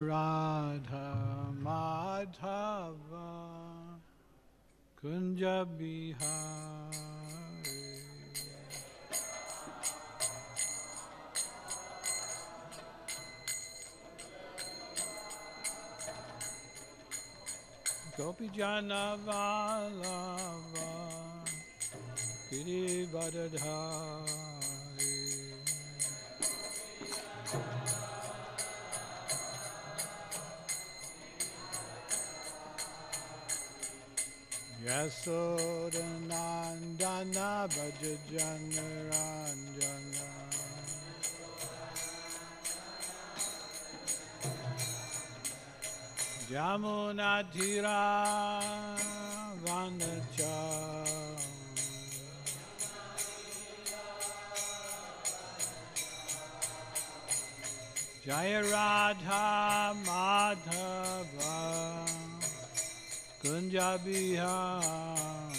Radha Madhava Kunja Bihari. Gopi Jana Vallabha Girivardhari. Yasodanandana Bhajajana Ranjana Jamunadhira Vanacha Jaya Radha Madhava Kunja Bihari.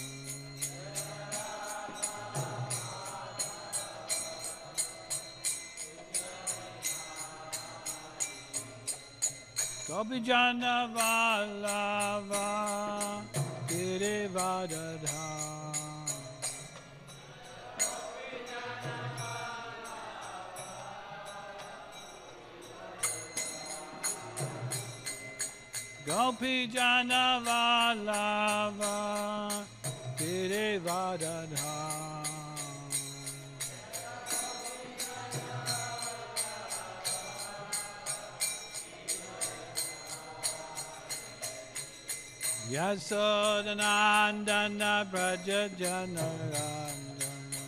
Gopi Jana Vallabha Girivardhari. Gopi Jana Vallabha Girivardhari. Yasodanandana Brajajana Ranjana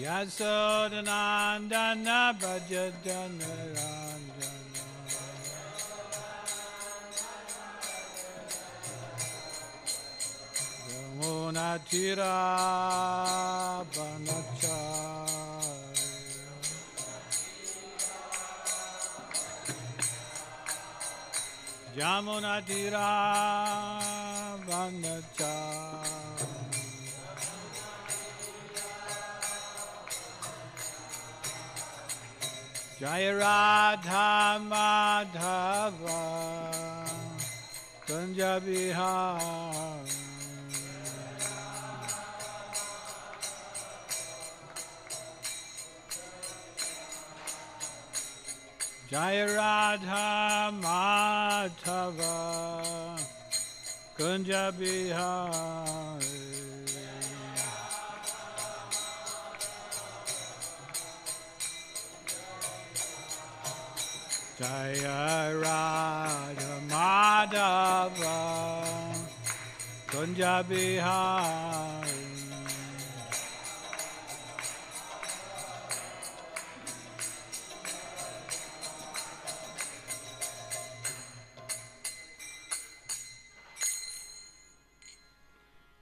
Yasodanandana Brajajana Ranjana Yamunatira Banachari. Jamunatira Vanachari. Jaya Radha Madhava Kunja Bihari. Jaya Radha Madhava Kunja Bihari. Jaya Radha Madhava Kunja Bihari.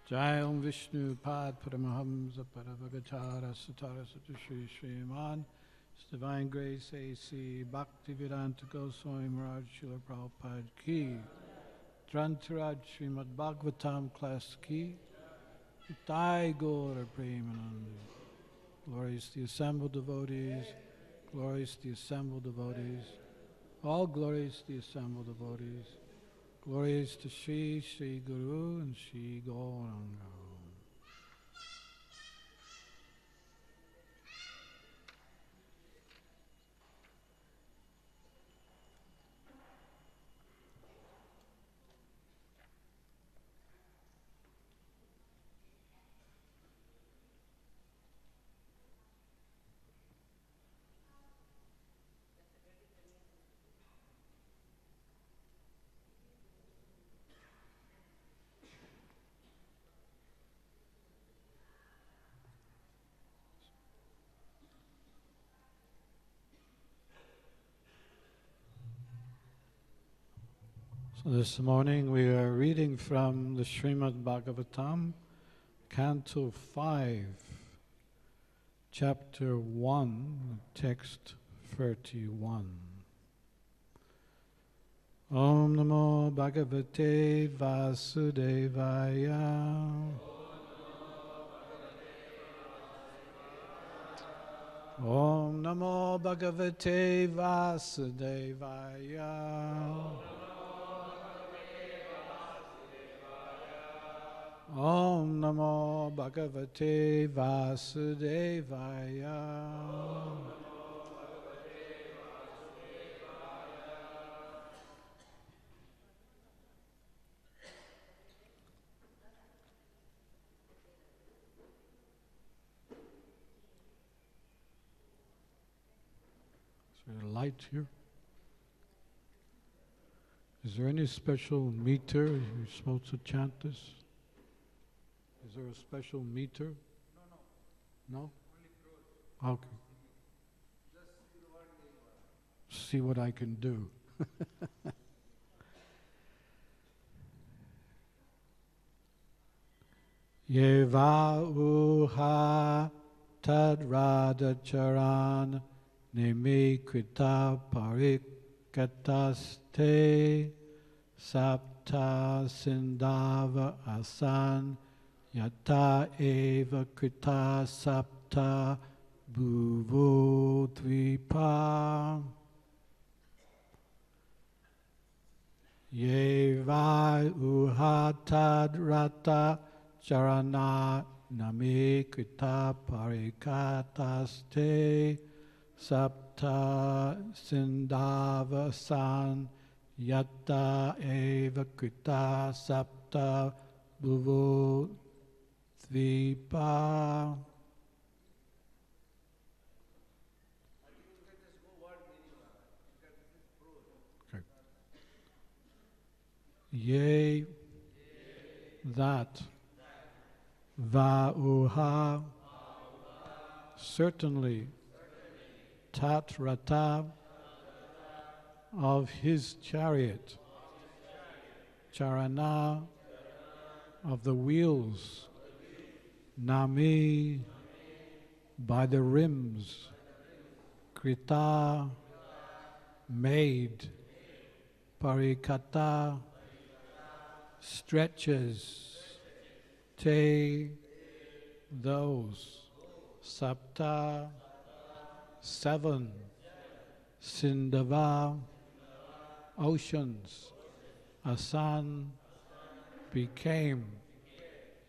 Jai Om Vishnu Pad Paramahamsa Paravagachara Satara Satu Shri Sriman His Divine Grace A.C. Bhaktivedanta Goswami Maharaj Srila Prabhupada Ki Drantaraj Srimad Bhagavatam Class Ki Nitai Gaura Premananda. Glories to the assembled devotees, glories to the assembled devotees, all glories to the assembled devotees. Glories to Shri Sri Guru and Shri Gauranga. So this morning we are reading from the Srimad Bhagavatam, Canto 5, Chapter 1, Text 31. Om Namo Bhagavate Vasudevaya. Om Namo Bhagavate Vasudevaya. Om Namo Bhagavate Vasudevaya. Is there a light here? Is there any special meter you're supposed to chant this? Is there a special meter? No? No? Okay. See what I can do. Yeva uha tad radha charan nimi krita parikataste sapta sindava asan yata eva krita sapta bhuvo dvipa. Yeva uhatad rata charana nami krita parikataste sapta sindavasan yatta eva krita sapta bhuvo dvipa. Yea, that, va-uha, certainly, tat-rata, of his chariot, charana, of the wheels, nami, by the rims, krita, made, parikata, stretches, te, those, sapta, seven, sindava, oceans, asan, became,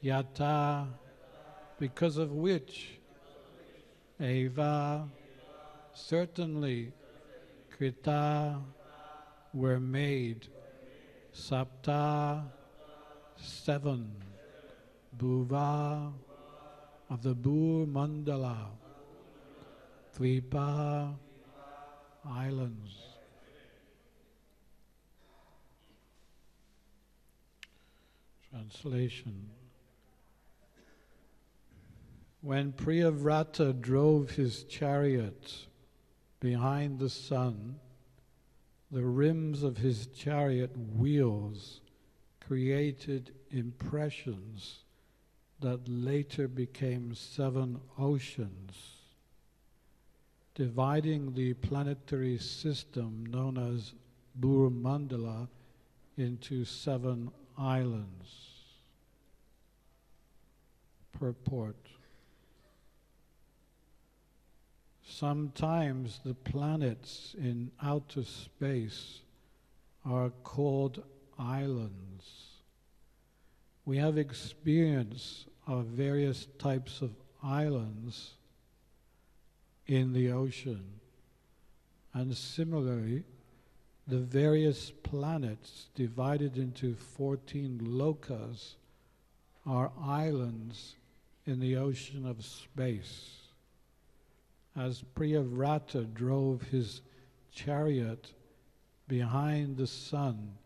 yata, because of which, eva, certainly, krita, were made, sapta, seven, bhuva, of the Bhur Mandala, Dvipa, islands. Translation. When Priyavrata drove his chariot behind the sun, the rims of his chariot wheels created impressions that later became seven oceans, dividing the planetary system known as Bhur-mandala into seven islands. Purport. Sometimes the planets in outer space are called islands. We have experience of various types of islands in the ocean, and similarly, the various planets divided into 14 lokas are islands in the ocean of space. As Priyavrata drove his chariot behind the sun,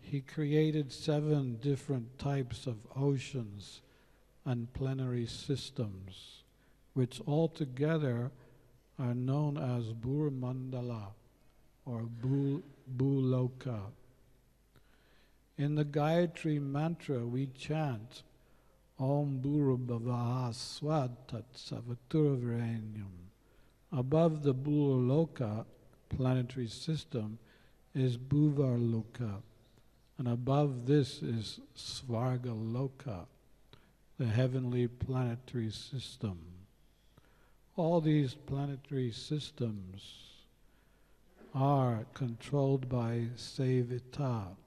he created seven different types of oceans and planetary systems, which altogether are known as Bhur-mandala or Bhuloka. In the Gayatri mantra we chant Om Bhurabhavaha Swad Tat Saviturvarenyam. Above the Bhuloka planetary system is Bhuvarloka, and above this is Svargaloka, the heavenly planetary system. All these planetary systems are controlled by Sevita,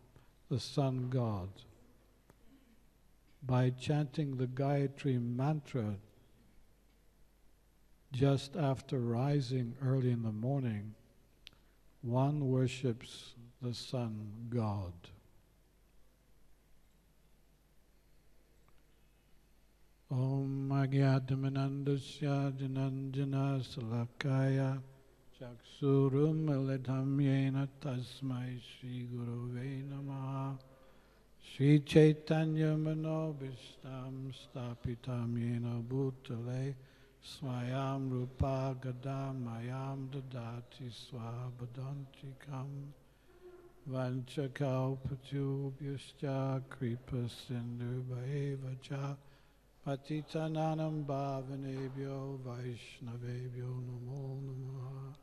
the sun god. By chanting the Gayatri mantra just after rising early in the morning, one worships the sun god. Om Agyatamanandasya Jananjana Salakaya Chaksurum Militam Yena Tasmai Shri Gurave Namaha Shri Chaitanya Manobishtam Stapitam Yena Bhutale Swayam Rupa Gadam Mayam Dadati Swabhadantikam Vanchakau Patubhyascha Kripa Sindhu Bhaevacha Patitananam Bhavanebhyo Vaishnavebhyo Namo Namaha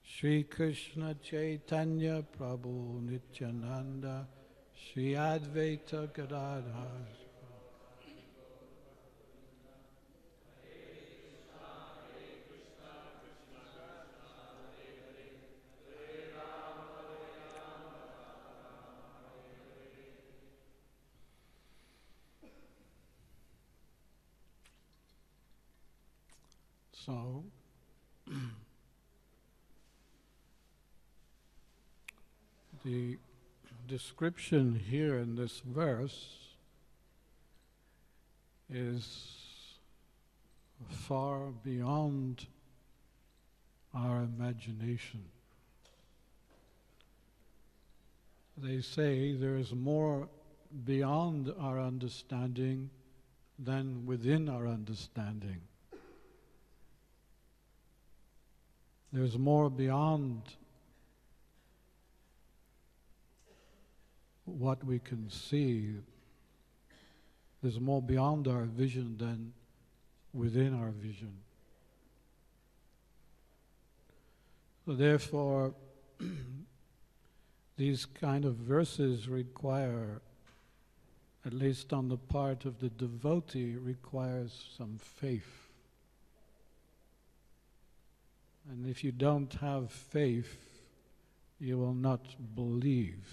Shri Krishna Chaitanya Prabhu Nityananda Shri Advaita Gadadhar So, the description here in this verse is far beyond our imagination. They say there is more beyond our understanding than within our understanding. There's more beyond what we can see. There's more beyond our vision than within our vision. So therefore, these kind of verses require, at least on the part of the devotee, requires some faith. And if you don't have faith, you will not believe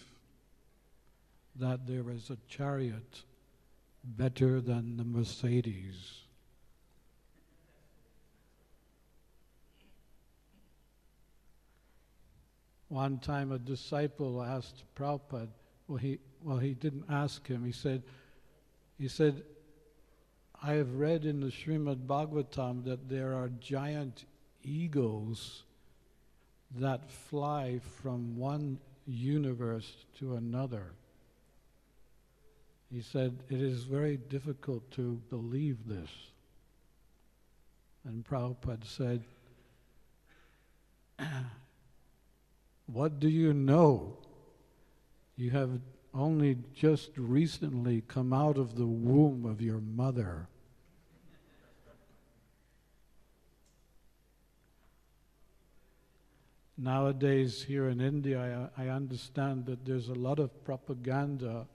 that there is a chariot better than the Mercedes. One time a disciple asked Prabhupada, he didn't ask him, he said, I have read in the Srimad Bhagavatam that there are giant eagles that fly from one universe to another. He said, it is very difficult to believe this. And Prabhupada said, what do you know? You have only just recently come out of the womb of your mother. Nowadays here in India, I understand that there's a lot of propaganda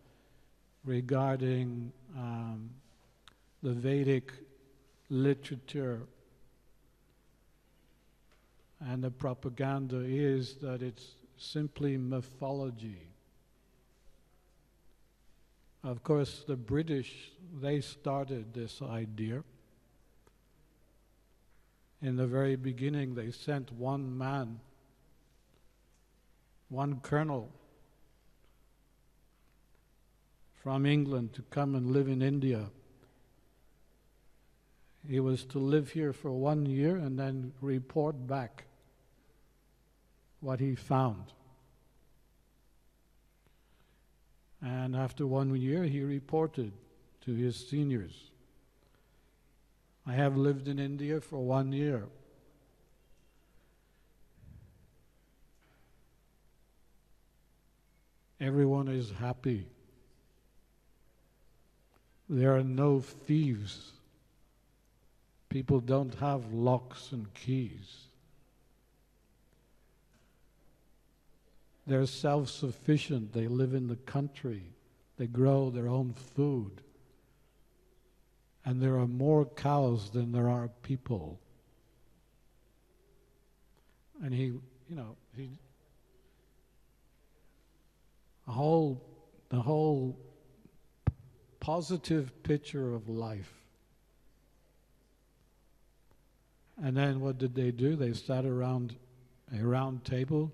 regarding the Vedic literature. And the propaganda is that it's simply mythology. Of course, the British, they started this idea. In the very beginning, they sent one man, one colonel from England to come and live in India. He was to live here for 1 year and then report back what he found. And after 1 year, he reported to his seniors, I have lived in India for 1 year. Everyone is happy. There are no thieves. People don't have locks and keys. They're self-sufficient. They live in the country. They grow their own food. And there are more cows than there are people. And he, the whole positive picture of life. And then what did they do? They sat around a round table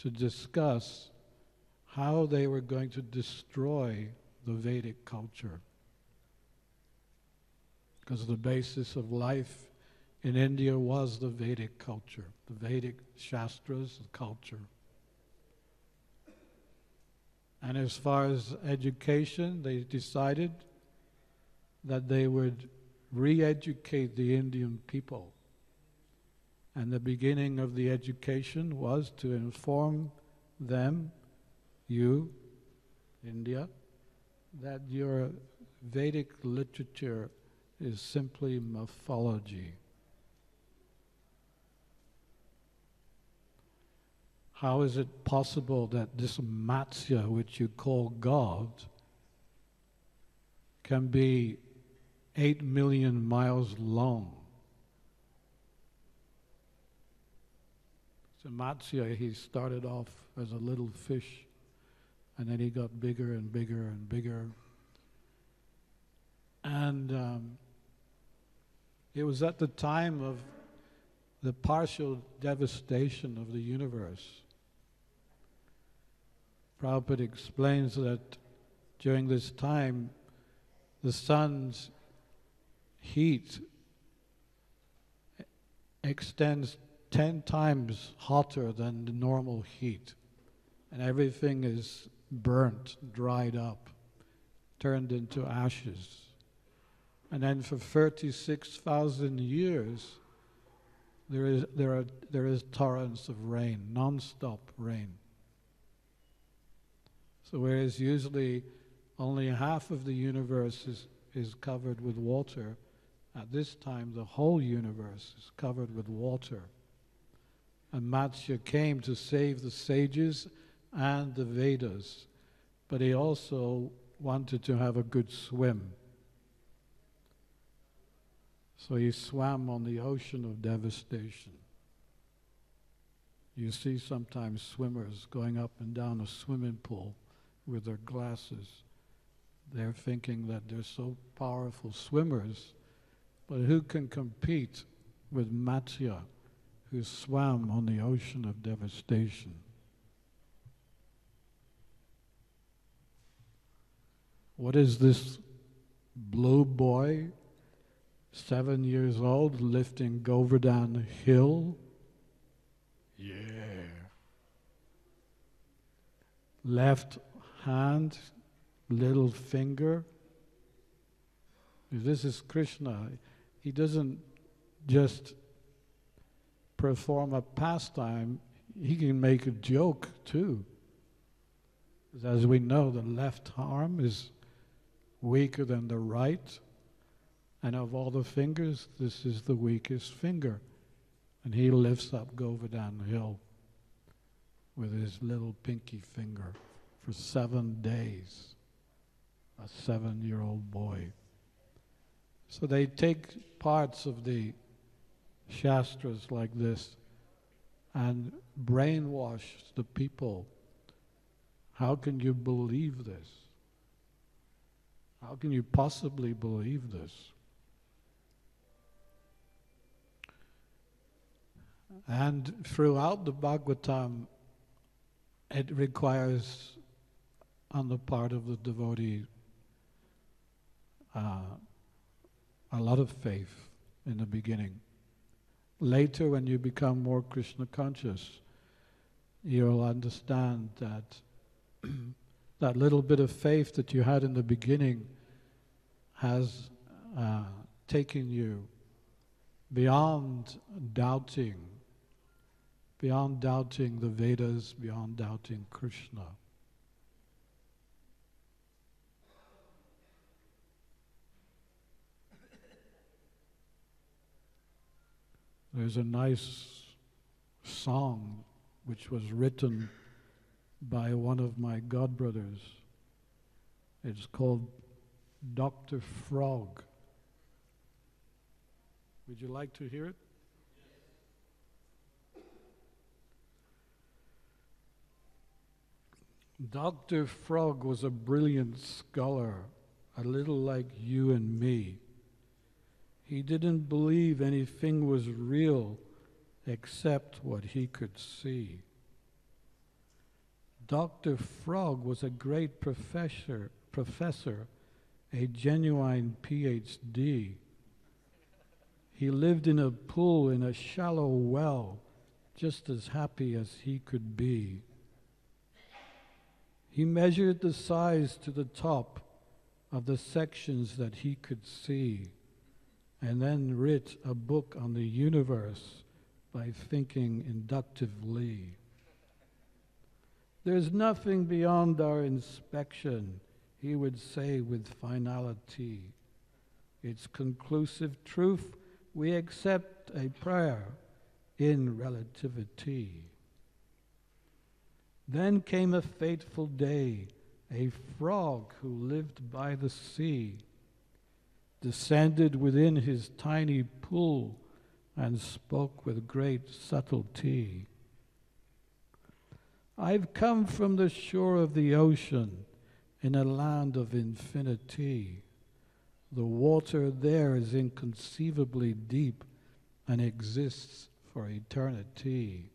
to discuss how they were going to destroy the Vedic culture. Because the basis of life in India was the Vedic culture, the Vedic Shastras, the culture. And as far as education, they decided that they would re-educate the Indian people. And the beginning of the education was to inform them, you, India, that your Vedic literature is simply mythology. How is it possible that this Matsya, which you call God, can be 8 million miles long? So Matsya, he started off as a little fish, and then he got bigger and bigger and bigger. And it was at the time of the partial devastation of the universe. Prabhupada explains that during this time, the sun's heat extends 10 times hotter than the normal heat. And everything is burnt, dried up, turned into ashes. And then for 36,000 years, there is torrents of rain, non-stop rain. So whereas usually only half of the universe is covered with water, at this time the whole universe is covered with water. And Matsya came to save the sages and the Vedas, but he also wanted to have a good swim. So he swam on the ocean of devastation. You see sometimes swimmers going up and down a swimming pool with their glasses. They're thinking that they're so powerful swimmers, but who can compete with Matsya, who swam on the ocean of devastation? What is this blue boy, 7 years old, lifting Govardhan Hill? Yeah. Left hand, little finger. If this is Krishna, he doesn't just perform a pastime, he can make a joke too. As we know, the left arm is weaker than the right, and of all the fingers, this is the weakest finger. And he lifts up Govardhan Hill with his little pinky finger for 7 days, a 7-year-old boy. So they take parts of the Shastras like this and brainwash the people. How can you believe this? How can you possibly believe this? And throughout the Bhagavatam, it requires, on the part of the devotee, a lot of faith in the beginning. Later, when you become more Krishna conscious, you'll understand that that little bit of faith that you had in the beginning has taken you beyond doubting the Vedas, beyond doubting Krishna. There's a nice song which was written by one of my godbrothers. It's called Dr. Frog. Would you like to hear it? Dr. Frog was a brilliant scholar, a little like you and me. He didn't believe anything was real except what he could see. Dr. Frog was a great professor, a genuine PhD. He lived in a pool in a shallow well, just as happy as he could be. He measured the size to the top of the sections that he could see, and then wrote a book on the universe by thinking inductively. There's nothing beyond our inspection, he would say with finality. It's conclusive truth. We accept a prayer in relativity. Then came a fateful day. A frog who lived by the sea descended within his tiny pool and spoke with great subtlety. I've come from the shore of the ocean in a land of infinity. The water there is inconceivably deep and exists for eternity.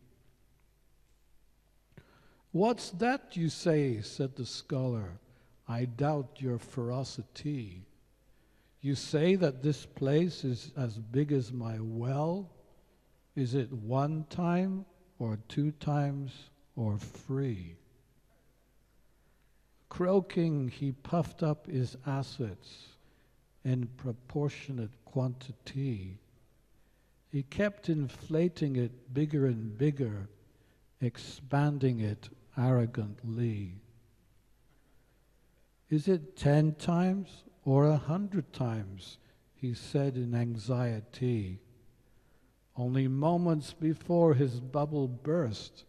What's that you say, said the scholar. I doubt your ferocity. You say that this place is as big as my well? Is it 1 time or 2 times or 3? Croaking, he puffed up his assets in proportionate quantity. He kept inflating it bigger and bigger, expanding it arrogantly. Is it 10 times or 100 times? He said in anxiety. Only moments before his bubble burst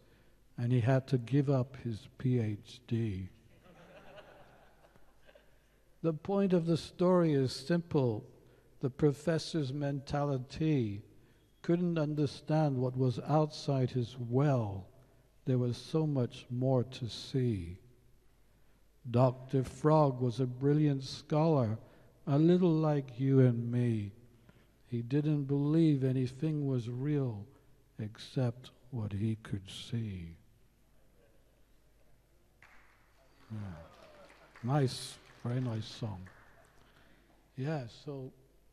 and he had to give up his PhD. The point of the story is simple. The professor's mentality couldn't understand what was outside his well. There was so much more to see. Dr. Frog was a brilliant scholar, a little like you and me. He didn't believe anything was real except what he could see. Yeah. Nice, very nice song. Yeah, so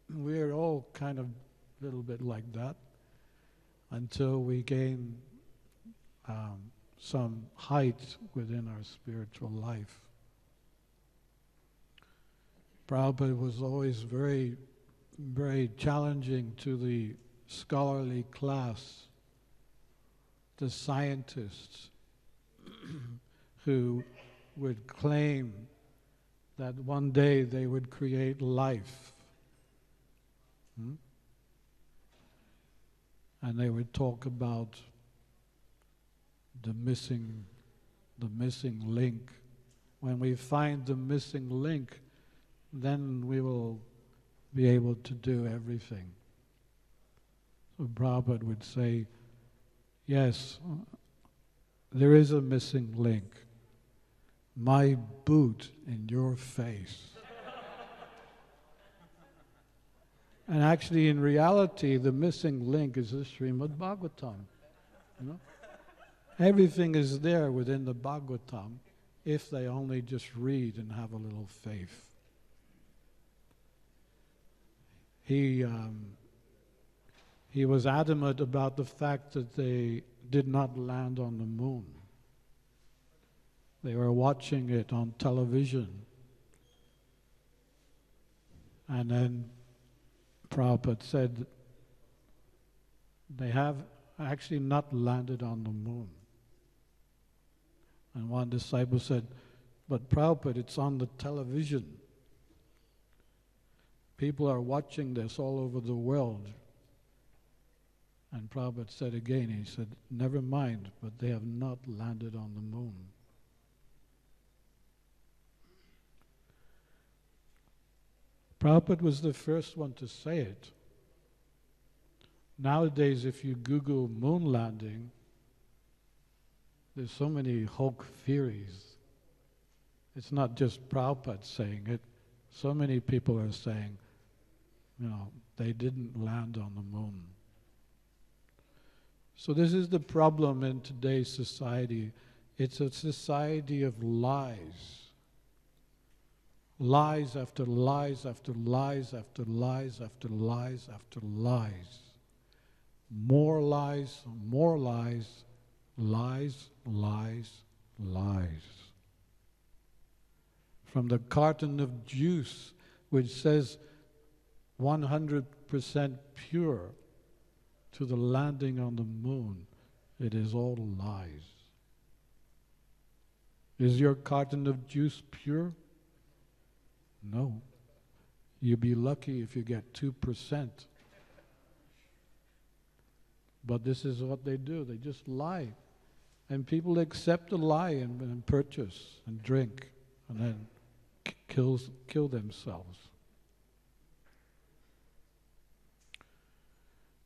we're all kind of a little bit like that until we gain some height within our spiritual life. Prabhupada was always very, very challenging to the scholarly class, the scientists who would claim that one day they would create life. And they would talk about the missing link. When we find the missing link, then we will be able to do everything. So Prabhupada would say, yes, there is a missing link. My boot in your face. And actually, in reality, the missing link is the Srimad Bhagavatam. You know? Everything is there within the Bhagavatam if they only just read and have a little faith. He was adamant about the fact that they did not land on the moon. They were watching it on television. And then Prabhupada said, they have actually not landed on the moon. And one disciple said, but Prabhupada, it's on the television. People are watching this all over the world. And Prabhupada said again, he said, never mind, but they have not landed on the moon. Prabhupada was the first one to say it. Nowadays, if you Google moon landing, there's so many Hulk theories. It's not just Prabhupada saying it. So many people are saying, they didn't land on the moon. So this is the problem in today's society. It's a society of lies. Lies after lies after lies after lies after lies after lies. More lies, lies, lies, lies. From the carton of juice, which says 100% pure, to the landing on the moon, it is all lies. Is your carton of juice pure? No. You'll be lucky if you get 2%. But this is what they do. They just lie. And people accept the lie and purchase and drink and then kill themselves.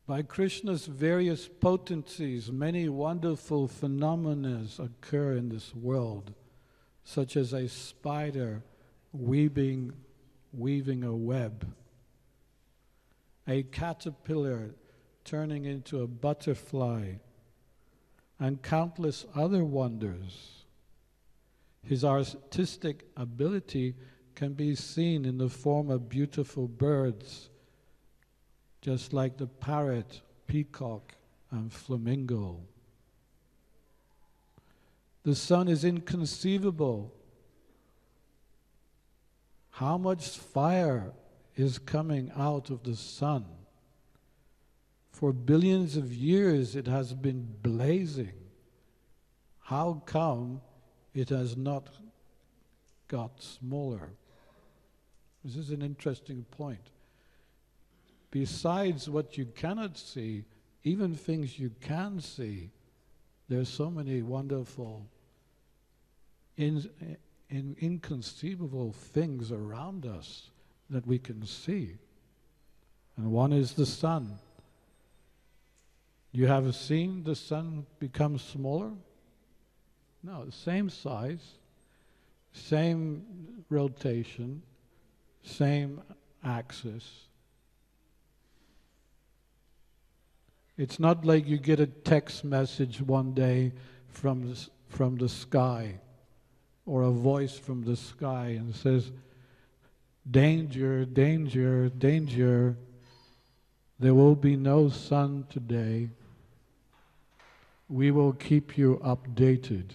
By Krishna's various potencies, many wonderful phenomena occur in this world, such as a spider weaving a web, a caterpillar turning into a butterfly, and countless other wonders. His artistic ability can be seen in the form of beautiful birds, just like the parrot, peacock, and flamingo. The sun is inconceivable. How much fire is coming out of the sun? For billions of years it has been blazing. How come it has not got smaller? This is an interesting point. Besides what you cannot see, even things you can see, there's so many wonderful, inconceivable things around us that we can see. And one is the sun. You have seen the sun become smaller? No, same size, same rotation, same axis. It's not like you get a text message one day from the sky, or a voice from the sky and says, "Danger, danger, danger, there will be no sun today. We will keep you updated."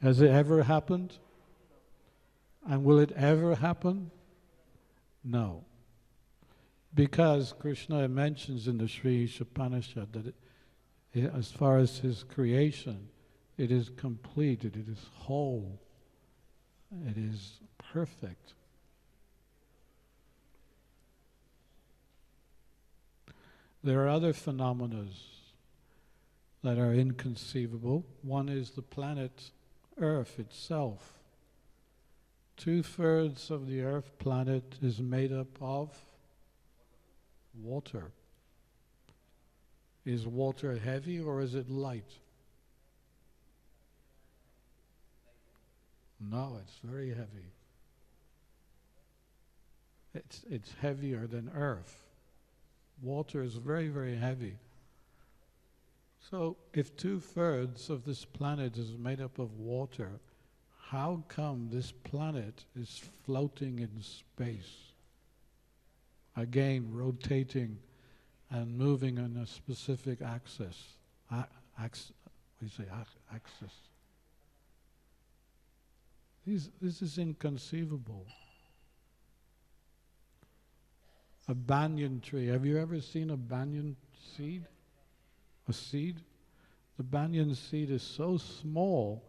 Has it ever happened? And will it ever happen? No. Because Krishna mentions in the Sri Upanishad that as far as his creation, it is complete, it is whole, it is perfect. There are other phenomena that are inconceivable. One is the planet Earth itself. 2/3 of the Earth planet is made up of water. Is water heavy or is it light? No, it's very heavy. It's heavier than Earth. Water is very, very heavy. So if 2/3 of this planet is made up of water, how come this planet is floating in space? Again, rotating and moving on a specific axis. Axis. This is inconceivable. A banyan tree. Have you ever seen a banyan seed? A seed? The banyan seed is so small,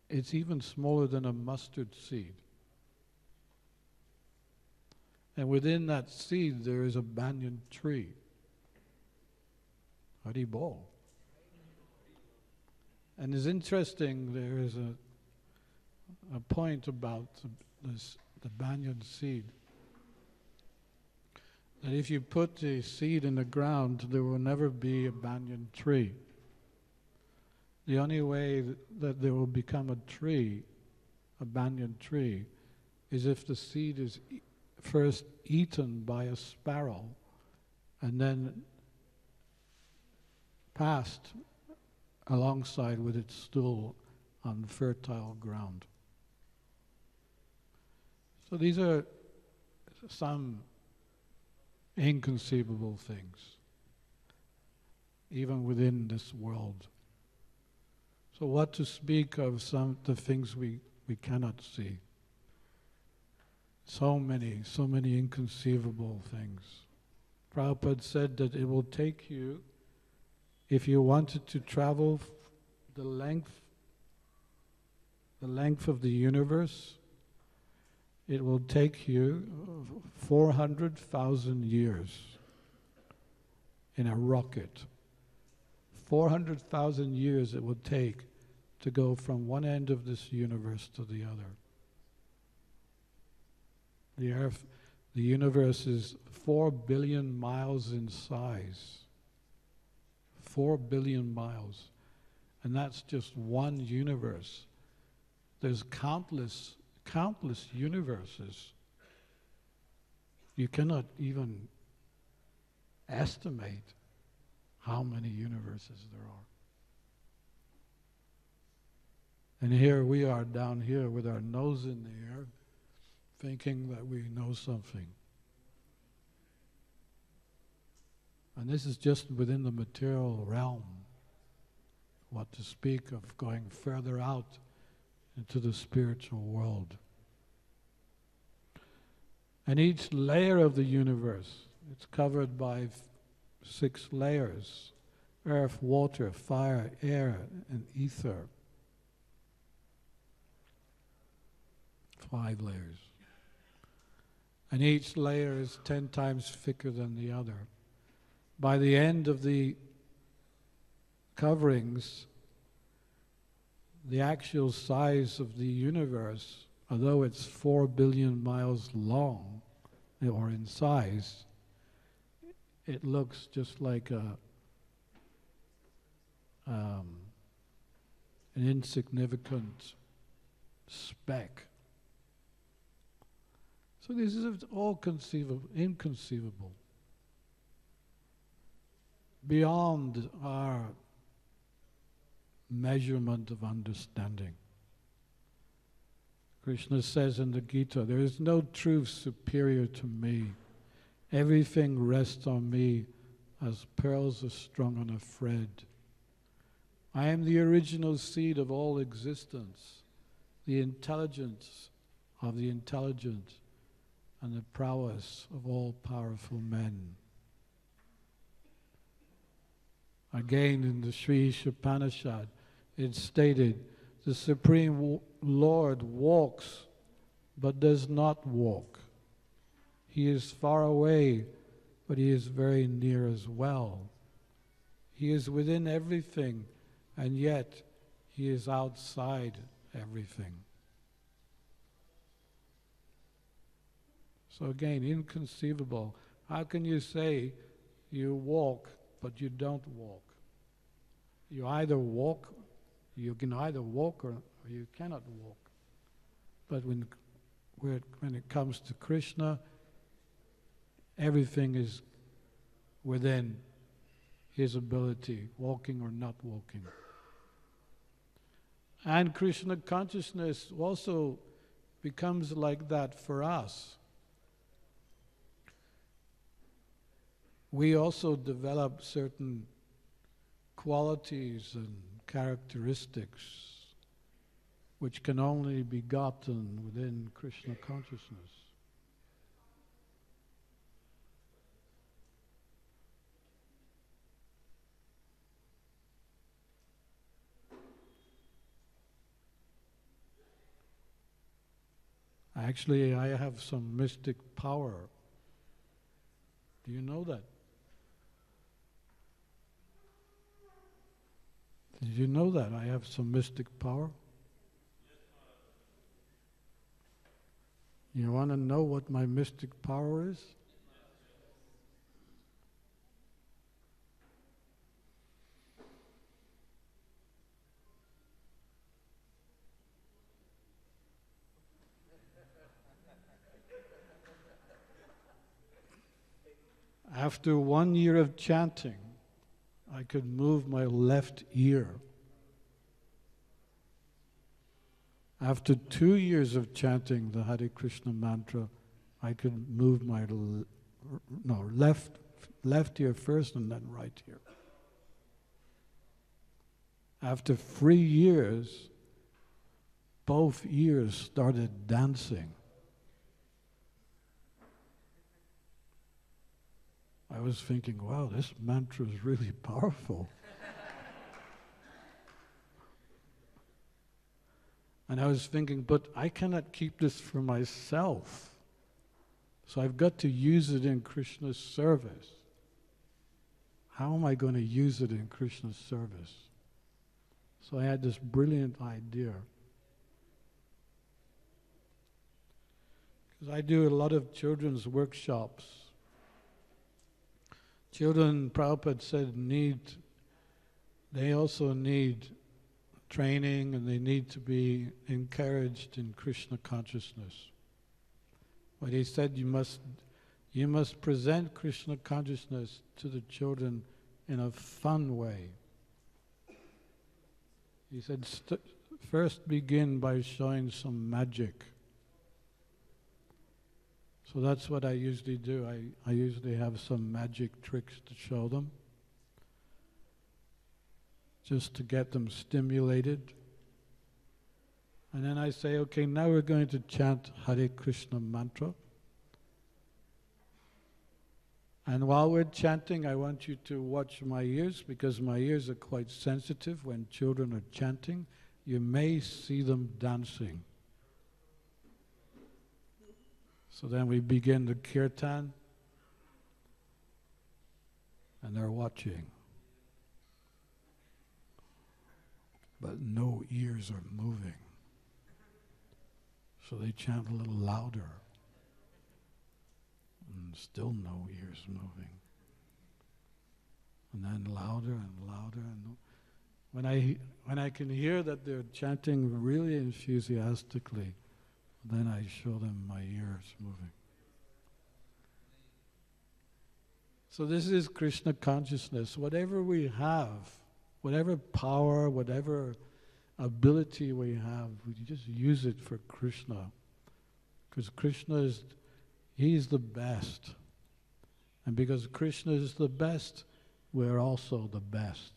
it's even smaller than a mustard seed. And within that seed there is a banyan tree. Haribol. And it's interesting, there is a point about the banyan seed. That if you put the seed in the ground, there will never be a banyan tree. The only way that there will become a tree, a banyan tree, is if the seed is first eaten by a sparrow and then passed alongside with its stool on fertile ground. So these are some inconceivable things, even within this world. So what to speak of some the things we cannot see? So many inconceivable things. Prabhupada said that it will take you, if you wanted to travel the length of the universe, it will take you 400,000 years in a rocket. 400,000 years it would take to go from one end of this universe to the other. The Earth, the universe is 4 billion miles in size. 4 billion miles. And that's just one universe. There's countless universes. You cannot even estimate how many universes there are. And here we are down here with our nose in the air, thinking that we know something. And this is just within the material realm. What to speak of going further out into the spiritual world. And each layer of the universe, it's covered by 6 layers: earth, water, fire, air, and ether. 5 layers. And each layer is 10 times thicker than the other. By the end of the coverings, the actual size of the universe, although it's 4 billion miles long, or in size, it looks just like an insignificant speck. So this is all inconceivable, beyond our measurement of understanding. Krishna says in the Gita, there is no truth superior to me. Everything rests on me as pearls are strung on a thread. I am the original seed of all existence, the intelligence of the intelligent, and the prowess of all powerful men. Again in the Sri Upanishad, it's stated, the Supreme Lord walks but does not walk. He is far away, but he is very near as well. He is within everything, and yet he is outside everything. So again, inconceivable. How can you say you walk but you don't walk? You can either walk or you cannot walk. But when it comes to Krishna, everything is within his ability, walking or not walking. And Krishna consciousness also becomes like that for us. We also develop certain qualities and characteristics which can only be gotten within Krishna consciousness. Actually, I have some mystic power. Do you know that? Did you know that I have some mystic power? You want to know what my mystic power is? After 1 year of chanting, I could move my left ear. After 2 years of chanting the Hare Krishna mantra, I could move my left ear first and then right ear. After 3 years, both ears started dancing. I was thinking, wow, this mantra is really powerful. And I was thinking, but I cannot keep this for myself. So I've got to use it in Krishna's service. How am I going to use it in Krishna's service? So I had this brilliant idea. Because I do a lot of children's workshops. Children, Prabhupada said, they also need training and they need to be encouraged in Krishna consciousness. But he said you must present Krishna consciousness to the children in a fun way. He said, first begin by showing some magic. So that's what I usually do. I usually have some magic tricks to show them, just to get them stimulated. And then I say, okay, now we're going to chant Hare Krishna mantra. And while we're chanting, I want you to watch my ears, because my ears are quite sensitive. When children are chanting, you may see them dancing. So then we begin the Kirtan, and they're watching. But no ears are moving. So they chant a little louder. And still no ears moving. And then louder and louder. And when I can hear that they're chanting really enthusiastically, then I show them my ears moving. So this is Krishna consciousness. Whatever we have, whatever power, whatever ability we have, we just use it for Krishna. Because Krishna He's the best. And because Krishna is the best, we're also the best.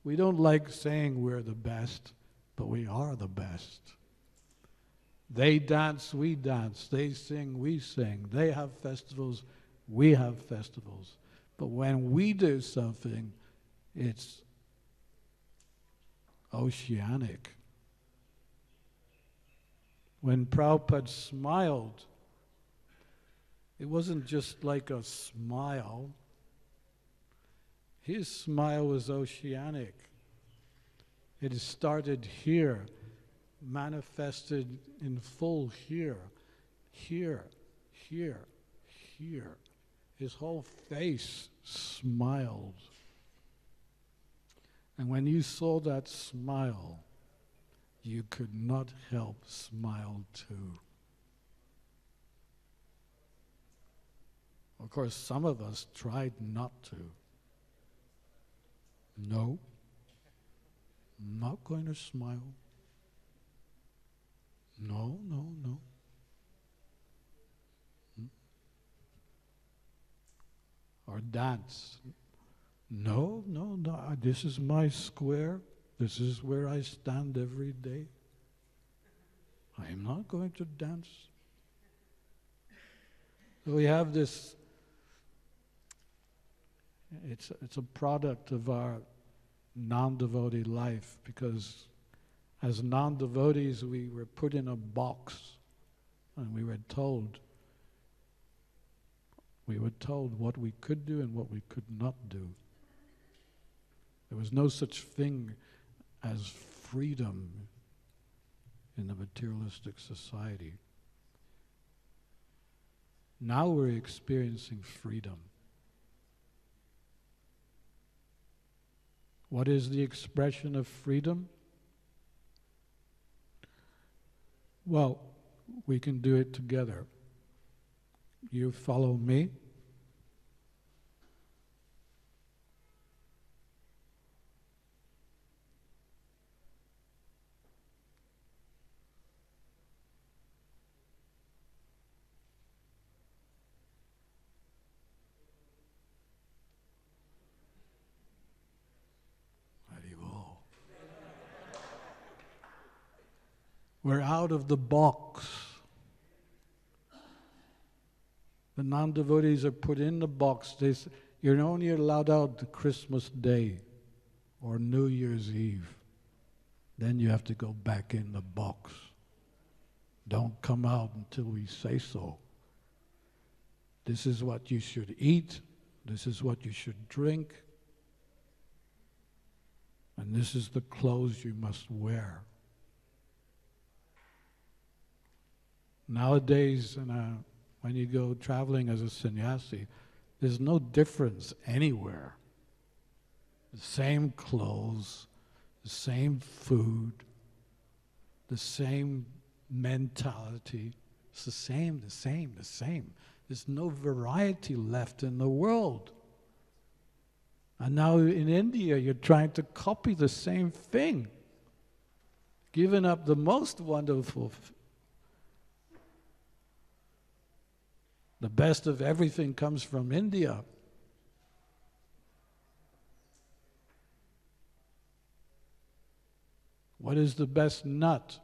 We don't like saying we're the best, but we are the best. They dance, we dance. They sing, we sing. They have festivals, we have festivals. But when we do something, it's oceanic. When Prabhupada smiled, it wasn't just like a smile. His smile was oceanic. It started here, manifested in full here, here, here, here. His whole face smiled. And when you saw that smile, you could not help smile too. Of course, some of us tried not to. No, I'm not going to smile. No, no, no. Or dance. No, no, no. This is my square. This is where I stand every day. I am not going to dance. So we have this. It's a product of our non-devotee life, because as non-devotees we were put in a box and we were told what we could do and what we could not do. There was no such thing as freedom in the materialistic society. Now we're experiencing freedom. What is the expression of freedom? Well, we can do it together. You follow me, We're out of the box. The non-devotees are put in the box. You're only allowed out the Christmas Day or New Year's Eve. Then you have to go back in the box. Don't come out until we say so. This is what you should eat. This is what you should drink. And this is the clothes you must wear. Nowadays, when you go traveling as a sannyasi, there's no difference anywhere. The same clothes, the same food, the same mentality. It's the same. There's no variety left in the world. And now in India, you're trying to copy the same thing. Giving up the most wonderful, the best of everything comes from India. What is the best nut?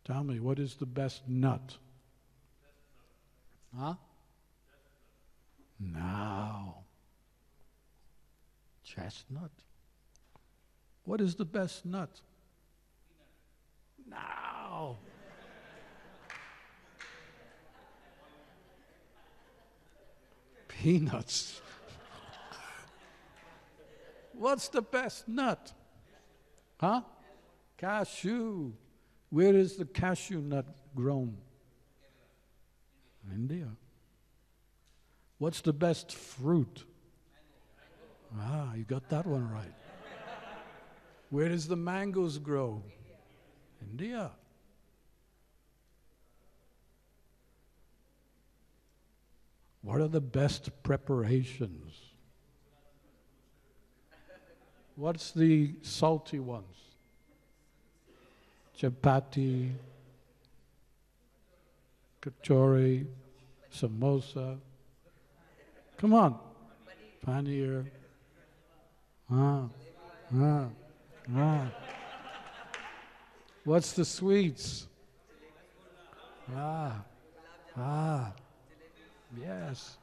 Tell me, what is the best nut? Huh? No. Chestnut. What is the best nut? No. Peanuts. What's the best nut? Huh? Cashew. Where is the cashew nut grown? India. What's the best fruit? Ah, you got that one right. Where does the mangoes grow? India. What are the best preparations? What's the salty ones? Chapati, kachori, samosa. Come on. Paneer. What's the sweets? Yes.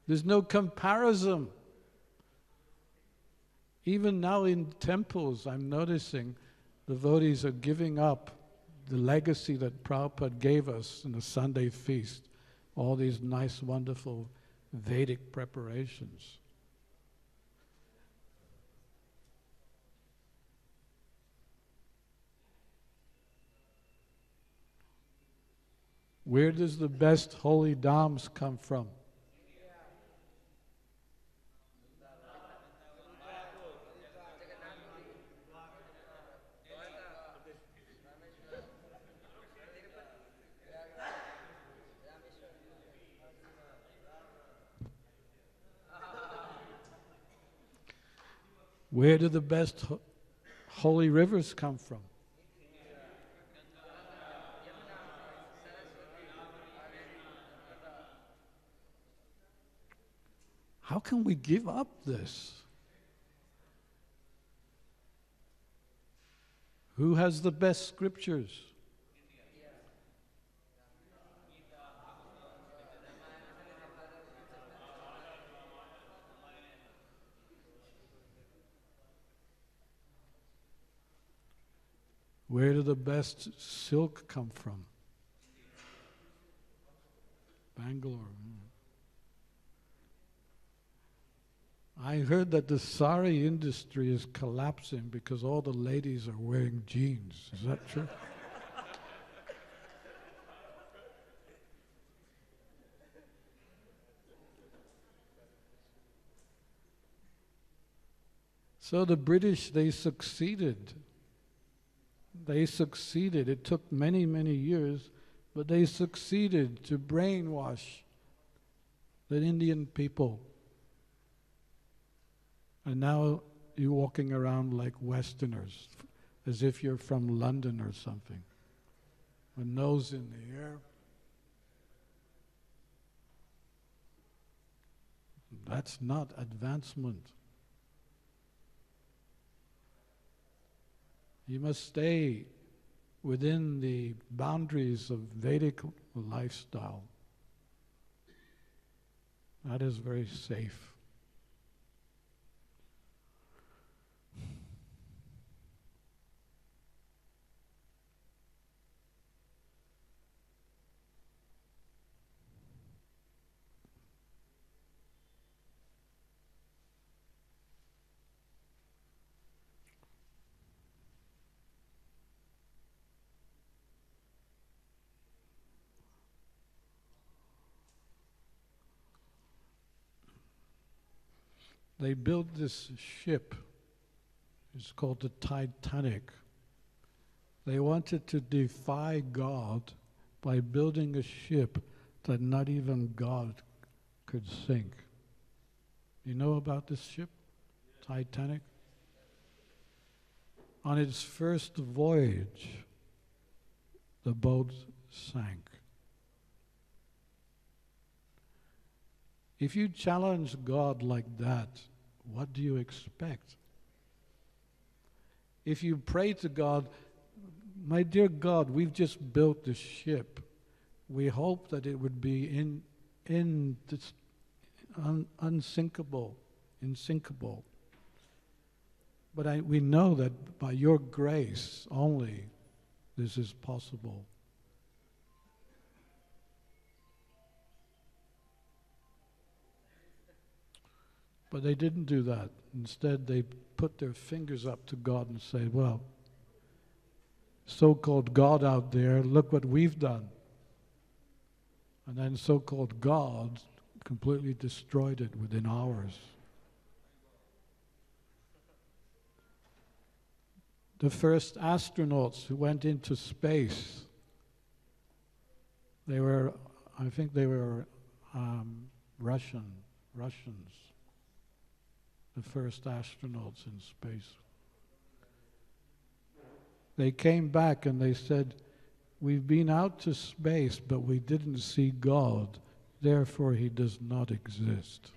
There's no comparison. Even now in temples, I'm noticing devotees are giving up the legacy that Prabhupada gave us in the Sunday feast, all these nice, wonderful Vedic preparations. Where does the best holy dhams come from? Where do the best holy rivers come from? How can we give up this? Who has the best scriptures? Where do the best silk come from? Bangalore. I heard that the sari industry is collapsing because all the ladies are wearing jeans. Is that true? So the British, they succeeded. They succeeded. It took many, many years, but they succeeded to brainwash the Indian people. And now you're walking around like Westerners, as if you're from London or something. A nose in the air, That's not advancement. You must stay within the boundaries of Vedic lifestyle. That is very safe. They built this ship, it's called the Titanic. They wanted to defy God by building a ship that not even God could sink. You know about this ship, Titanic? On its first voyage, the boat sank. If you challenge God like that, what do you expect? If you pray to God, my dear God, we've just built this ship. We hope that it would be unsinkable. But we know that by your grace only this is possible. But they didn't do that. Instead, they put their fingers up to God and say, well, so-called God out there, look what we've done. And then so-called God completely destroyed it within hours. The first astronauts who went into space, I think they were Russians. The first astronauts in space. They came back and they said, we've been out to space, but we didn't see God, therefore He does not exist.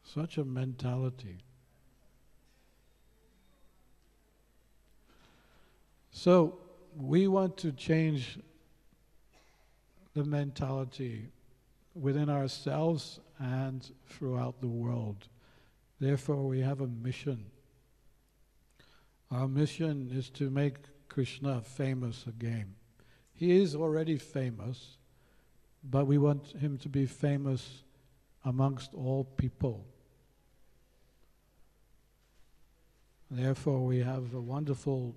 Such a mentality. So, we want to change the mentality within ourselves and throughout the world. Therefore, we have a mission. Our mission is to make Krishna famous again. He is already famous, but we want him to be famous amongst all people. Therefore, we have a wonderful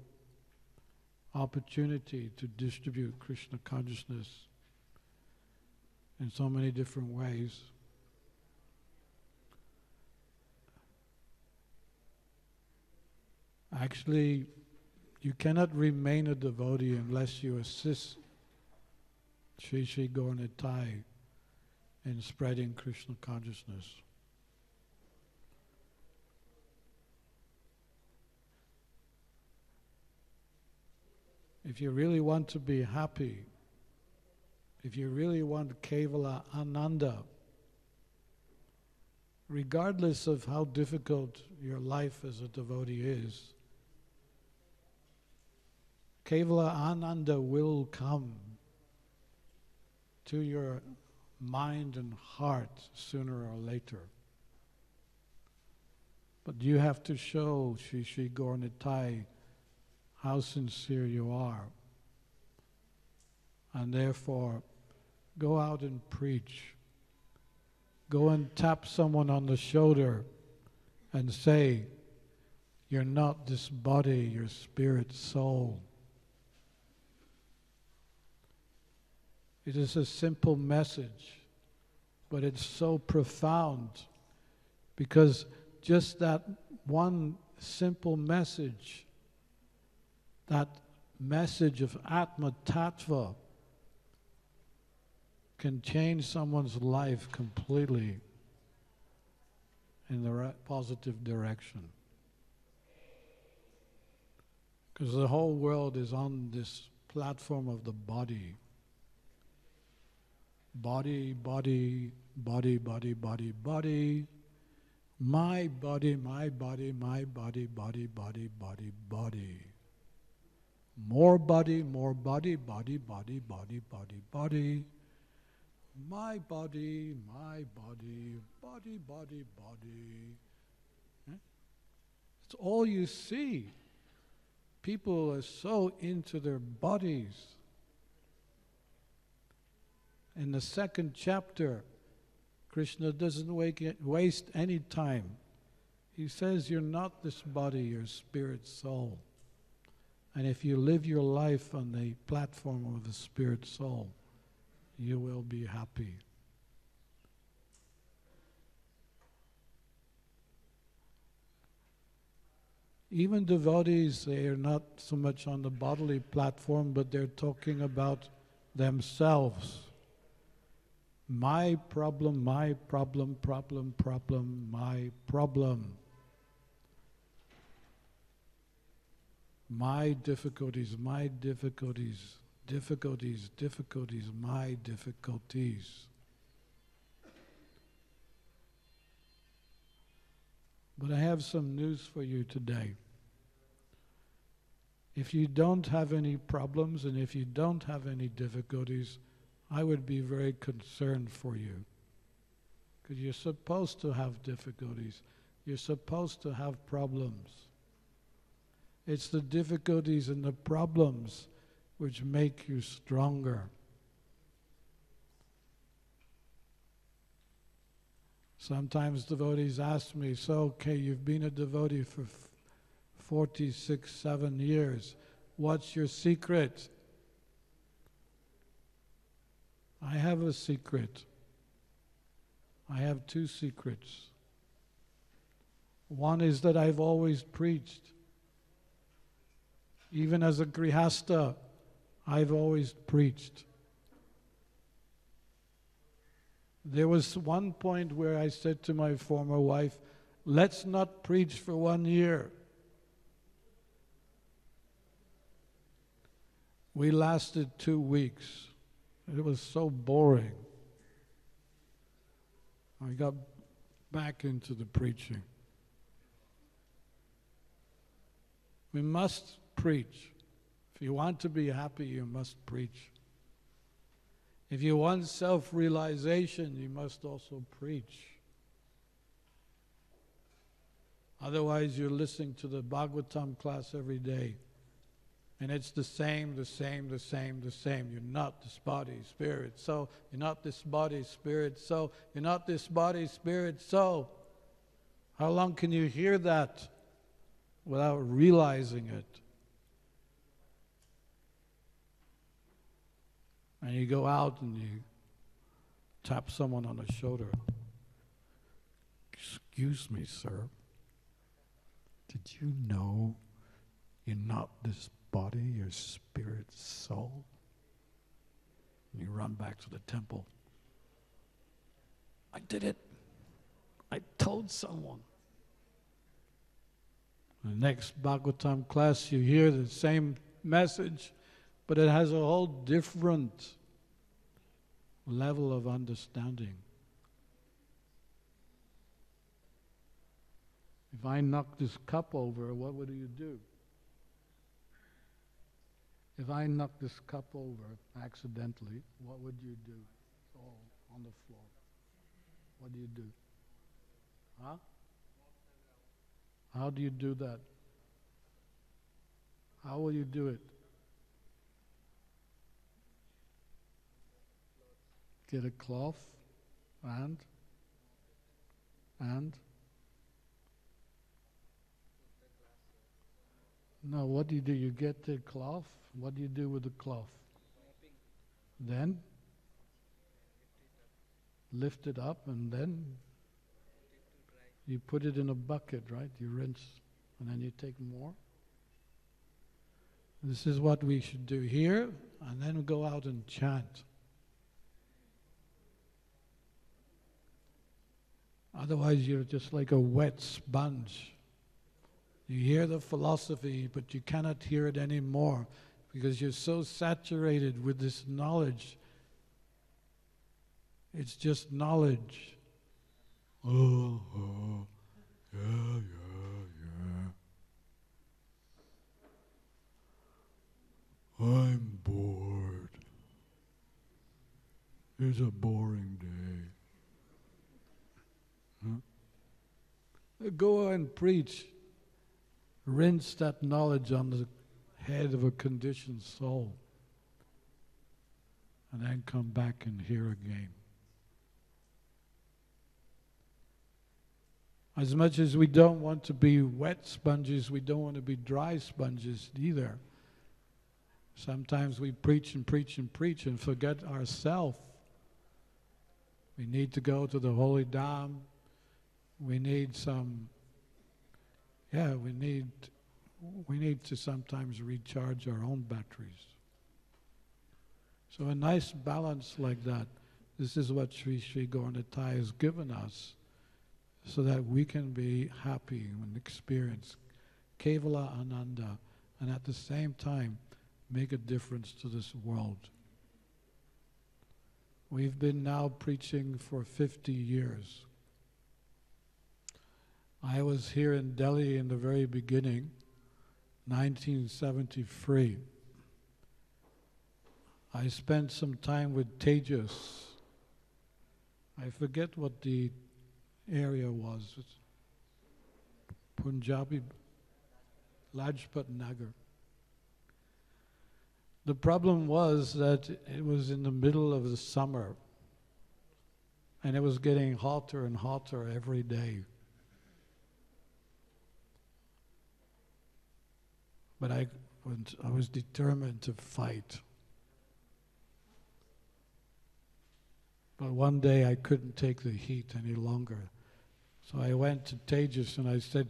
opportunity to distribute Krishna consciousness in so many different ways. Actually, you cannot remain a devotee unless you assist Sri Sri Gaura Nitai in spreading Krishna consciousness. If you really want to be happy, if you really want Kevala Ananda, regardless of how difficult your life as a devotee is, Kevala Ananda will come to your mind and heart sooner or later. But you have to show Sri Sri Gaura Nitai how sincere you are. And therefore, go out and preach. Go and tap someone on the shoulder and say, you're not this body, you're spirit, soul. It is a simple message, but it's so profound because just that one simple message, that message of Atma Tattva, can change someone's life completely in the positive direction. Because the whole world is on this platform of the body. Body, body, body, body, body, body. My body, my body, my body, body, body, body, body. More body, body, body, body, body, body. My body, body, body, body. Eh? It's all you see. People are so into their bodies. In the second chapter, Krishna doesn't waste any time. He says you're not this body, you're spirit soul. And if you live your life on the platform of the spirit soul, you will be happy. Even devotees, they are not so much on the bodily platform, but they're talking about themselves. My problem, my problem, my problem. My difficulties, my difficulties, my difficulties. But I have some news for you today. If you don't have any problems and if you don't have any difficulties, I would be very concerned for you. Because you're supposed to have difficulties. You're supposed to have problems. It's the difficulties and the problems which make you stronger. Sometimes devotees ask me, so okay, you've been a devotee for 46, 7 years. What's your secret? I have a secret. I have two secrets. One is that I've always preached. Even as a grihasta, I've always preached. There was one point where I said to my former wife, let's not preach for 1 year. We lasted 2 weeks. It was so boring. I got back into the preaching. We must preach. If you want to be happy, you must preach. If you want self-realization, you must also preach. Otherwise, you're listening to the Bhagavatam class every day. And it's the same. You're not this body, spirit, soul. You're not this body, spirit, soul. You're not this body, spirit, soul. How long can you hear that without realizing it? And you go out and you tap someone on the shoulder. Excuse me, sir. Did you know you're not this body, your spirit, soul? And you run back to the temple. I did it. I told someone. In the next Bhagavatam class, you hear the same message, but it has a whole different level of understanding. If I knock this cup over, what would you do? If I knock this cup over accidentally, what would you do? It's all on the floor. What do you do? Huh? How do you do that? How will you do it? Get a cloth and no, what do? You get the cloth. What do you do with the cloth? Then lift it up and then you put it in a bucket, right? You rinse and then you take more. This is what we should do here, and then go out and chant. Otherwise you're just like a wet sponge. You hear the philosophy, but you cannot hear it anymore because you're so saturated with this knowledge It's just knowledge. Oh, yeah, yeah. I'm bored. It's a boring day. Huh? Go and preach. Rinse that knowledge on the head of a conditioned soul. And then come back and hear again. As much as we don't want to be wet sponges, we don't want to be dry sponges either. Sometimes we preach and preach and preach and forget ourselves. We need to go to the holy Dham. We need we need to sometimes recharge our own batteries. So a nice balance like that, this is what Sri Sri Gauranatai has given us, so that we can be happy and experience Kevala Ananda, and at the same time make a difference to this world. We've been now preaching for 50 years. I was here in Delhi in the very beginning, 1973. I spent some time with Tejas. I forget what the area was. It's Punjabi, Lajpat Nagar. The problem was that it was in the middle of the summer, and it was getting hotter and hotter every day. But I was determined to fight. But one day I couldn't take the heat any longer. So I went to Tejas and I said,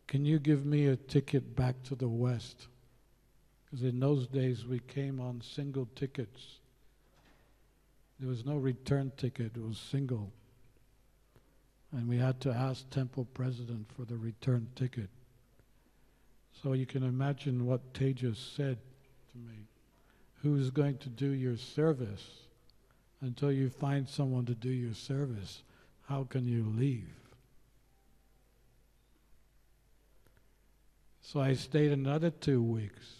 "Can you give me a ticket back to the West?" Because in those days we came on single tickets. There was no return ticket, it was single. And we had to ask temple president for the return ticket. So you can imagine what Tejas said to me. Who's going to do your service? Until you find someone to do your service, how can you leave? So I stayed another 2 weeks.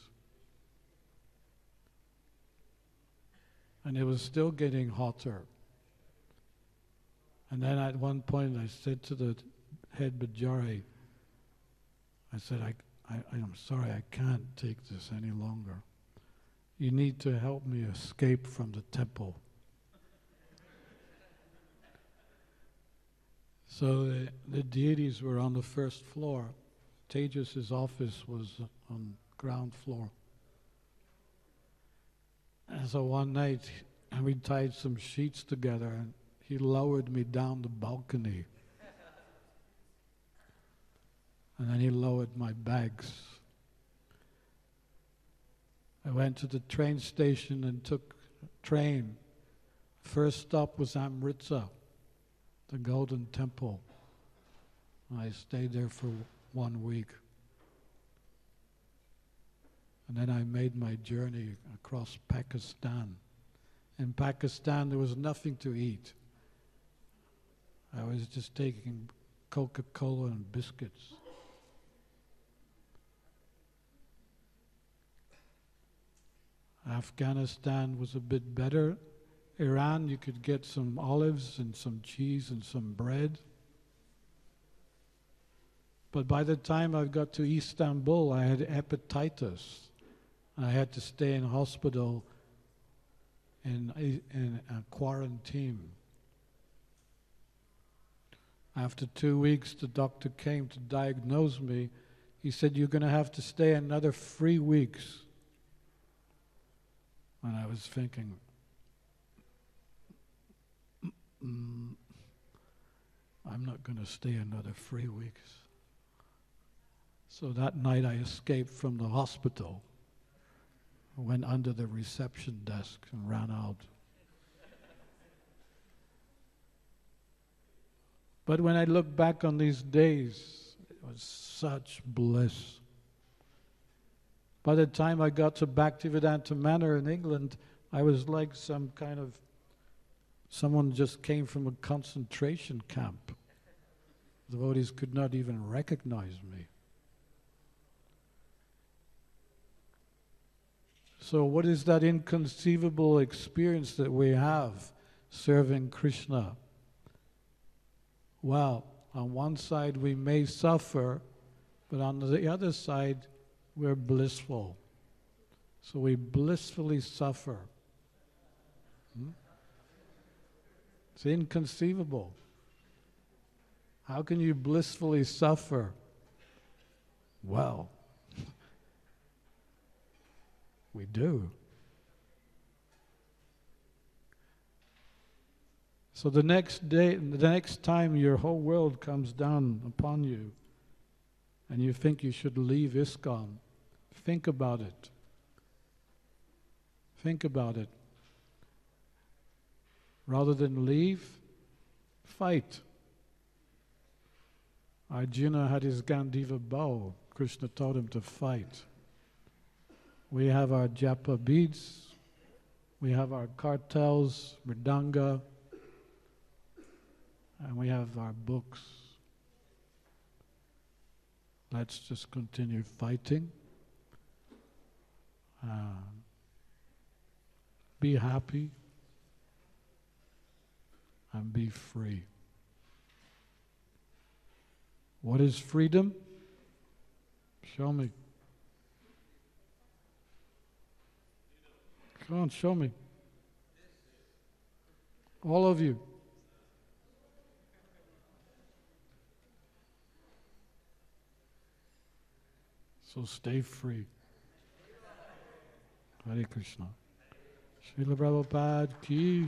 And it was still getting hotter. And then at one point I said to the head Bajari, I said, I'm sorry, I can't take this any longer. You need to help me escape from the temple. So the deities were on the first floor. Tejas' office was on ground floor. And so one night we tied some sheets together and he lowered me down the balcony. And then he lowered my bags. I went to the train station and took a train. First stop was Amritsar, the Golden Temple. I stayed there for 1 week. And then I made my journey across Pakistan. In Pakistan there was nothing to eat. I was just taking Coca-Cola and biscuits. Afghanistan was a bit better. Iran, you could get some olives and some cheese and some bread. But by the time I got to Istanbul, I had hepatitis. I had to stay in hospital in a quarantine. After 2 weeks, the doctor came to diagnose me. He said, "You're going to have to stay another 3 weeks." And I was thinking, I'm not going to stay another 3 weeks. So that night I escaped from the hospital. I went under the reception desk and ran out. But when I look back on these days, it was such bliss. By the time I got to Bhaktivedanta Manor in England, I was like some kind of Someone just came from a concentration camp. The devotees could not even recognize me. So what is that inconceivable experience that we have serving Krishna? Well, on one side we may suffer, but on the other side we're blissful. So we blissfully suffer. It's inconceivable. How can you blissfully suffer? Well, we do. So the next time your whole world comes down upon you and you think you should leave Iskcon, think about it. Think about it. Rather than leave, fight. Arjuna had his Gandiva bow. Krishna told him to fight. We have our japa beads, we have our cartels, mridanga, and we have our books. Let's just continue fighting. Be happy and be free. What is freedom? Show me. Come on, show me. All of you. So stay free. Hare Krishna. Srila Prabhupada ki.